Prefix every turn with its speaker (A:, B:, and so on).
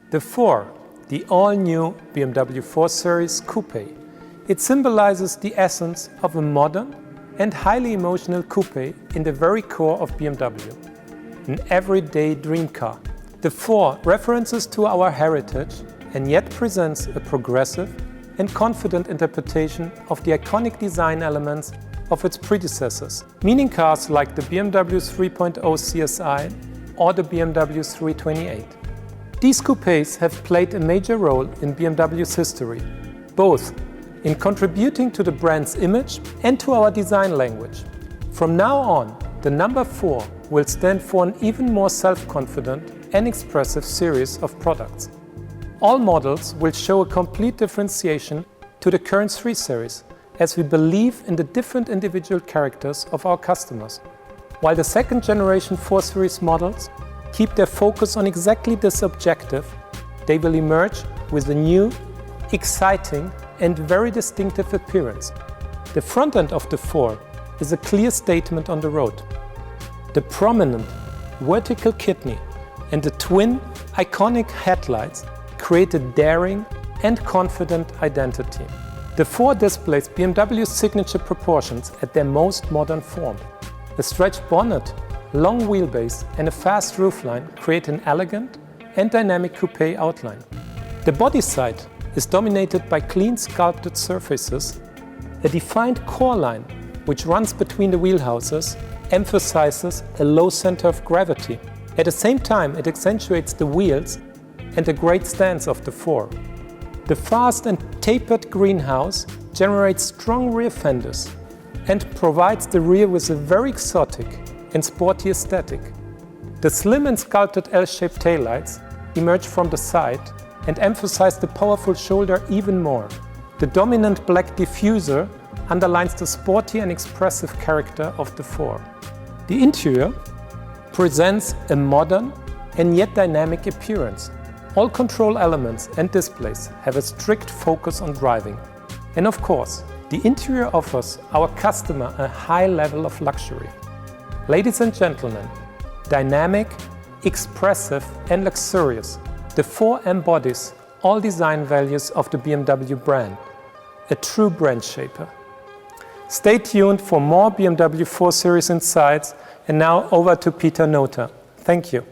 A: The 4, the all-new BMW 4 Series Coupe. It symbolizes the essence of a modern and highly emotional coupe in the very core of BMW. An everyday dream car. The 4 references to our heritage and yet presents a progressive and confident interpretation of the iconic design elements of its predecessors, meaning cars like the BMW 3.0 CSI or the BMW 328. These coupes have played a major role in BMW's history, both in contributing to the brand's image and to our design language. From now on, the number 4 will stand for an even more self-confident and expressive series of products. All models will show a complete differentiation to the current 3 Series, as we believe in the different individual characters of our customers. While the second generation 4 Series models keep their focus on exactly this objective, they will emerge with a new, exciting and very distinctive appearance. The front end of the 4 is a clear statement on the road. The prominent vertical kidney and the twin iconic headlights create a daring and confident identity. The 4 displays BMW's signature proportions at their most modern form. A stretched bonnet, long wheelbase and a fast roofline create an elegant and dynamic coupe outline. The body side is dominated by clean sculpted surfaces. A defined core line, which runs between the wheelhouses, emphasizes a low center of gravity. At the same time, it accentuates the wheels and the great stance of the 4. The fast and tapered greenhouse generates strong rear fenders and provides the rear with a very exotic and sporty aesthetic. The slim and sculpted L-shaped taillights emerge from the side and emphasize the powerful shoulder even more. The dominant black diffuser underlines the sporty and expressive character of the 4. The interior presents a modern and yet dynamic appearance. All control elements and displays have a strict focus on driving. And of course, the interior offers our customer a high level of luxury. Ladies and gentlemen, dynamic, expressive and luxurious, the 4 embodies all design values of the BMW brand, a true brand shaper. Stay tuned for more BMW 4 Series insights, and now over to Peter Nota. Thank you.